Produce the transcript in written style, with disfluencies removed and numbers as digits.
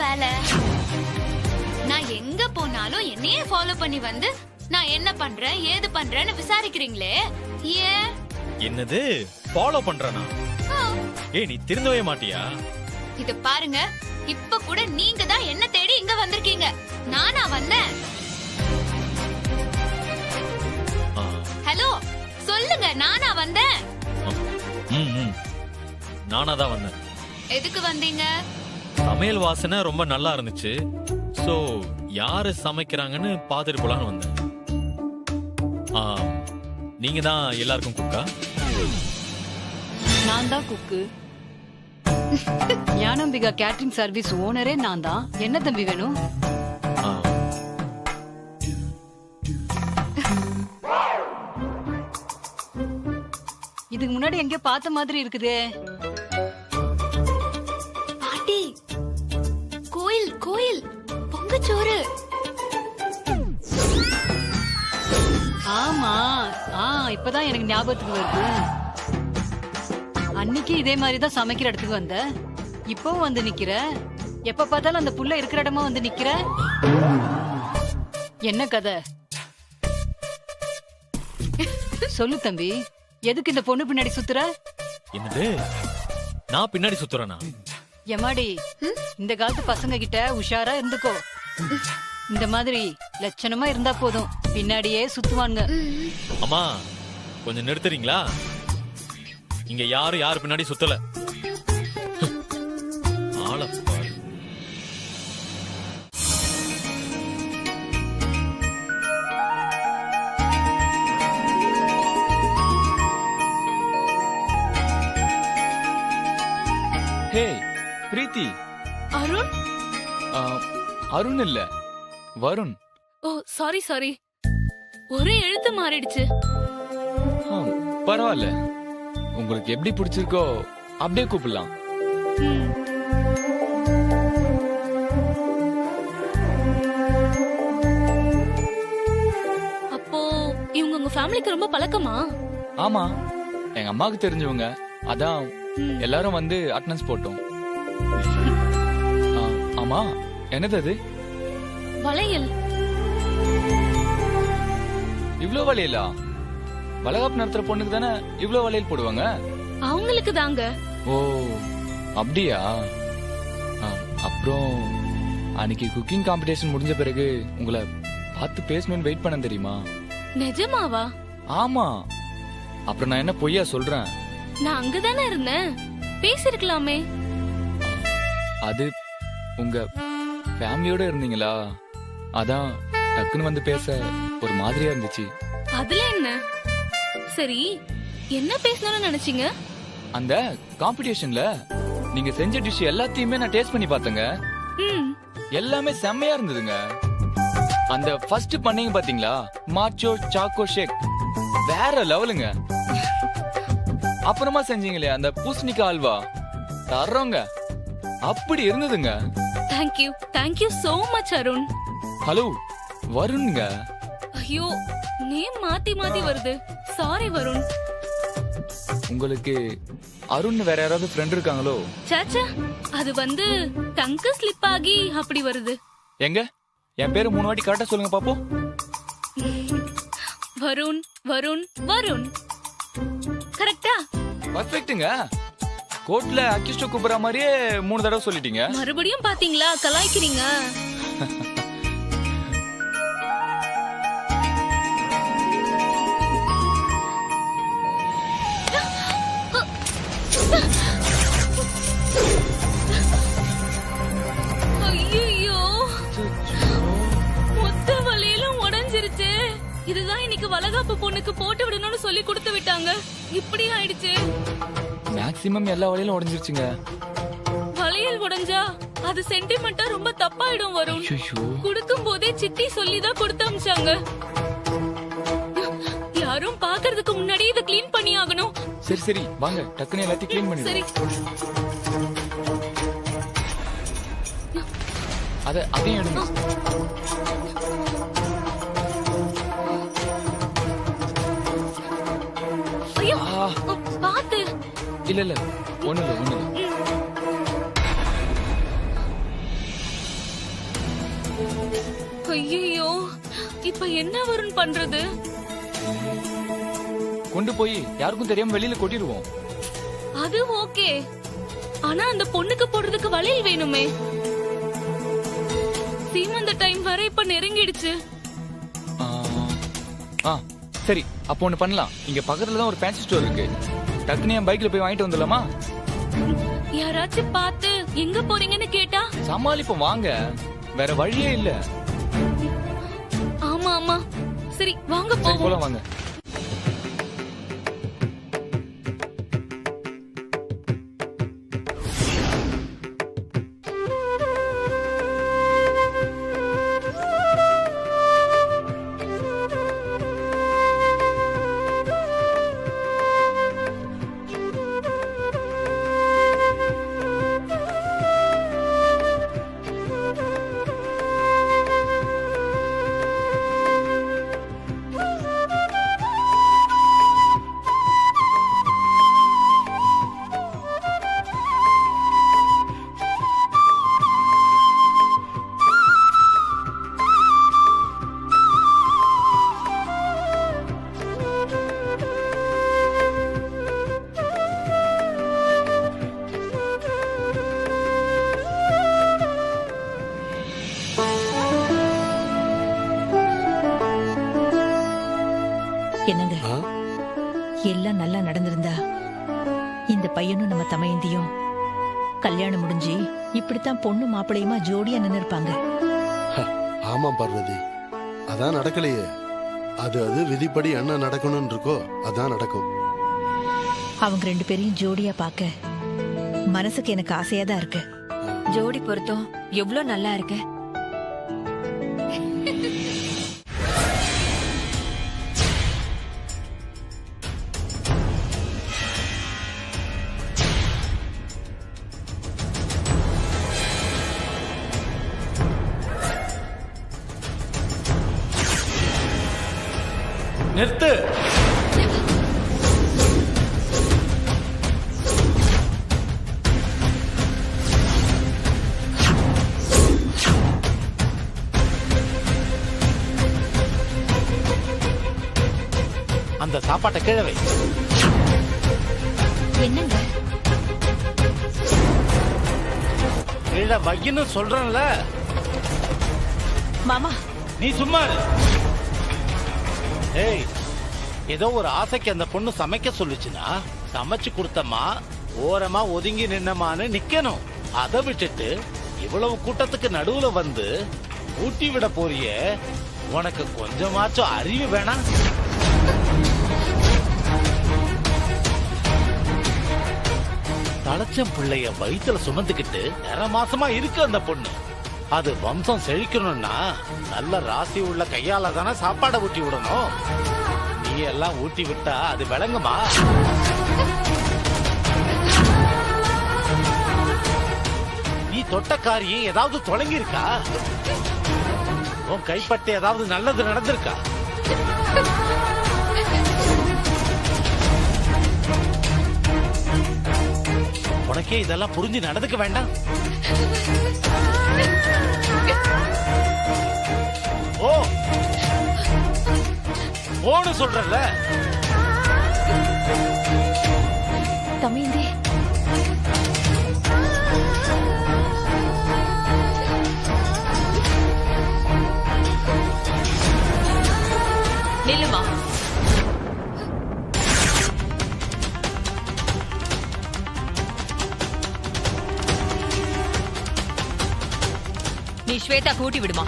வேலை? நான் எங்க போனாலும் என்னையே ஃபாலோ பண்ணி வந்து நான் என்ன பண்றேன் ஏது பண்றேன்னு விசாரிக்கிறீங்களே, ஏன்? என்னது ஃபாலோ பண்றனா? ஏய், நீ திருந்தவே மாட்டியா? இது பாருங்க, இப்ப கூட நீங்க தான் என்ன தேடி இங்க வந்திருக்கீங்க. நானா வந்தேன்? ஹலோ, சொல்லுங்க, நானா வந்தேன்? நானா தான் வந்தேன். எதுக்கு வந்தீங்க? சமையல் வாசனை ரொம்ப நல்லா இருந்துச்சு. சோ யாரு சமைக்கிறாங்கன்னு பாத்துட்டு போலான்னு வந்தேன். நீங்க தான் எல்லாருக்கும் குக்கா? நான் தான் குக்கு. ஞானம்பிகா கேட்டரிங் சர்வீஸ் ஓனரே நான் தான். என்ன தம்பி வேணும்? இதுக்கு முன்னாடி எங்க பார்த்த மாதிரி இருக்குதே. பாட்டி, கோயில் கோயில் பொங்கச்சோறு. ஆமா, இப்பதான் எனக்கு ஞாபகத்துக்கு வருது. அன்னைக்கு இதே மாதிரிதான் சமைக்கிற இடத்துக்கு வந்த. இப்பவும் வந்து நிக்கிற. எப்ப பார்த்தாலும் அந்த புள்ள இருக்கிற இடமா வந்து நிக்கிற. என்ன கதை? சொல்லு தம்பி, எதுக்கு இந்த பொண்ணு பின்னாடி சுத்துற? என்னது, நான் பின்னாடி சுத்துறேனா? எமாடி, இந்த காலத்து பசங்க கிட்ட உஷாரா இருந்துக்கோ. இந்த மாதிரி லட்சணமா இருந்தா போதும், பின்னாடியே சுத்துவாங்க. அம்மா, கொஞ்சம் நிறுத்துறீங்களா? இங்க யாரு பின்னாடி சுத்தல. ஆளப்பாரு. ஹே பிரீத்தி. அருண்? அருண் இல்ல, வருண். ஓ சாரி, ஒரே எழுத்து மாறிடுச்சு. பரவாயில்ல, உங்களுக்கு எப்படி பிடிச்சிருக்கோ அப்படியே கூப்பிடலாம். அப்போ இவங்க உங்க ஃபேமிலிக்கு ரொம்ப பழக்கமா? ஆமா, எங்க அம்மாவுக்கு தெரிஞ்சவங்க. அதான் எல்லாரும் வந்து அட்டெண்டன்ஸ் போட்டோம். ஆமா, என்னது அது? வளையல். இவ்ளோ வளையலா? வளகாப்பு நடத்துற பொண்ணுக்கு தானே இவ்ளோ வளையல் போடுவாங்க. அவங்களுக்கு தாங்க. ஓ அப்படியா? அப்புறம் அன்னைக்கு குக்கிங் காம்படிஷன் முடிஞ்ச பிறகு உங்களை பார்த்து பேசணும்னு வெயிட் பண்ண தெரியுமா? நிஜமாவா? ஆமா. அப்புறம் நான் என்ன பொய்யா சொல்றேன்? நான் அங்கதானே இருந்தேன், பேசிருக்கலாமே. அது உங்க ஃபேமிலியோட இருந்தீங்களா, அதான் டக்குன்னு வந்து பேச ஒரு மாதிரியா இருந்துச்சு. அதுல என்ன? சரி, என்ன பேசணும்னு நினைச்சீங்க? அந்த காம்படிஷன்ல நீங்க செஞ்ச டிஷ் எல்லாத்தையுமே நான் டேஸ்ட் பண்ணி பார்த்தேங்க. எல்லாமே செம்மையா இருந்ததுங்க. அந்த ஃபர்ஸ்ட் பண்ணீங்க பாத்தீங்களா, மாச்சோ சாக்கோ ஷேக், வேற லெவலுங்க. அப்புறமா செஞ்சீங்களே அந்த பூசணிக்காய் அல்வா, தர்றோங்க, அப்படி இருந்ததுங்க. Thank you so much Arun. Hello வருண்ங்க. ஐயோ, நேம் மாத்தி வருது. சாரி வருண். உங்களுக்கு அருண் வேற யாராவது ஃப்ரெண்ட் இருக்காங்களோ? சாச்சா, அது வந்து டங்கு ஸ்லிப் ஆகி அப்படி வருது. எங்க என் பேரு 3 வாட்டி கரெக்டா சொல்லுங்க பாப்போம். வருண் வருண் வருண். கரெக்டா? பர்ஃபெக்ட்டுங்க. கோர்ட்ல அக்யூஸ்ட் கூப்பிடுற மாதிரியே 3 தடவை சொல்லிட்டீங்க. மறுபடியும் பாத்தீங்களா, கலாய்க்கிறீங்க. ஐயோ, மொத்த வலையிலும் உடைஞ்சிருச்சு. இதுதான் இன்னைக்கு வளகாப்பு பொண்ணுக்கு போட்டு விடணும்னு சொல்லி கொடுத்து விட்டாங்க. இப்படி ஆயிடுச்சு. மேக்ஸிமம் எல்லா வலையிலும் உடைஞ்சிருச்சுங்க. வளையல் உடைஞ்சா அது சென்டிமெண்டா ரொம்ப தப்பாயிடும் வரும். குடுக்கும் போதே சித்தி சொல்லிதான் கொடுத்து அமிச்சாங்க. யாரும் பாக்குறதுக்கு முன்னாடி இதை கிளீன் பண்ணி ஆகணும். சரி வாங்க, டக்குனு எல்லாத்தையும் கிளீன் பண்ணி. சரி, அதையும் எடுங்க. ஐயோ, பாத்து. இல்ல ஒண்ணு இல்ல. ஐயோ, இப்ப என்ன வருண் பண்றது? கொண்டு போய் யாருக்கும் தெரியாம வெளியில கொட்டிடுவோம். அது ஓகே, ஆனா அந்த பொண்ணுக்கு போடுறதுக்கு வளையல் வேணுமே. சீமந்த டைம் வர இப்ப நெருங்கிடுச்சு. ஆ, ஆ, சரி, அப்போ ஒண்ணு பண்ணலாம். இங்க பக்கத்துல தான் ஒரு ஃபேன்சி ஸ்டோர் இருக்கு. டக்குனு என் பைக்ல போய் வாங்கிட்டு வந்துடலாமா? யாராச்சும் பார்த்து எங்க போறீங்கன்னு கேட்டா? சமாளிப்போம் வாங்க, வேற வழியே இல்ல. ஆமா ஆமா, சரி வாங்க சரி போவோம். போலாம் வாங்க. என்னங்க, எல்லாம் நல்லா நடந்திருந்தா இந்த பையனும் நம்ம தமையந்தியும் கல்யாணம் முடிஞ்சு இப்படித்தான் பொண்ணு மாப்பிள்ளையுமா ஜோடியா நின்னு இருப்பாங்க. ஆமா பார்வதி, அதான் நடக்கலையே. அது விதிப்படி என்ன நடக்கணும்னு இருக்கோ அதான் நடக்கும். அவங்க ரெண்டு பேரையும் ஜோடியா பார்க்க மனசுக்கு எனக்கு ஆசையா தான் இருக்கு. ஜோடி பொருத்தம் எவ்வளவு நல்லா இருக்கு. நிறுத்து. அந்த சாப்பாட்டை கீழே வை. என்னங்க கீழே வைன்னு சொல்றேன்ல. மாமா, நீ சும்மா இரு. ஏய், ஏதோ ஒரு ஆசைக்கு அந்த பொண்ணு சமைக்க சொல்லுச்சுன்னா சமைச்சு கொடுத்தமா ஓரமா ஒதுங்கி நின்னமான்னு நிக்கணும். அதை விட்டுட்டு இவ்வளவு கூட்டத்துக்கு நடுவுல வந்து ஊட்டி விட போறியே, உனக்கு கொஞ்சமாச்சும் அறிவு வேணாம்? தலைச்சம் பிள்ளைய வயிற்றுல சுமந்துக்கிட்டு 2 மாசமா இருக்கு அந்த பொண்ணு. அது வம்சம் செழிக்கணும்னா நல்ல ராசி உள்ள கையால தானே சாப்பாடை ஊட்டி விடணும். நீ எல்லாம் ஊட்டி விட்டா அது விளங்குமா? நீ தொட்ட காரியம் ஏதாவது தொடங்கி இருக்கா? உன் கைப்பட்டு ஏதாவது நல்லது நடந்திருக்கா? உனக்கே இதெல்லாம் புரிஞ்சு நடந்துக்க வேண்டாம். ஓ ஓன்னு சொல்றல. தமையந்தி, நில்லுமா. நீ ஸ்வேதா கூட்டி விடுமா.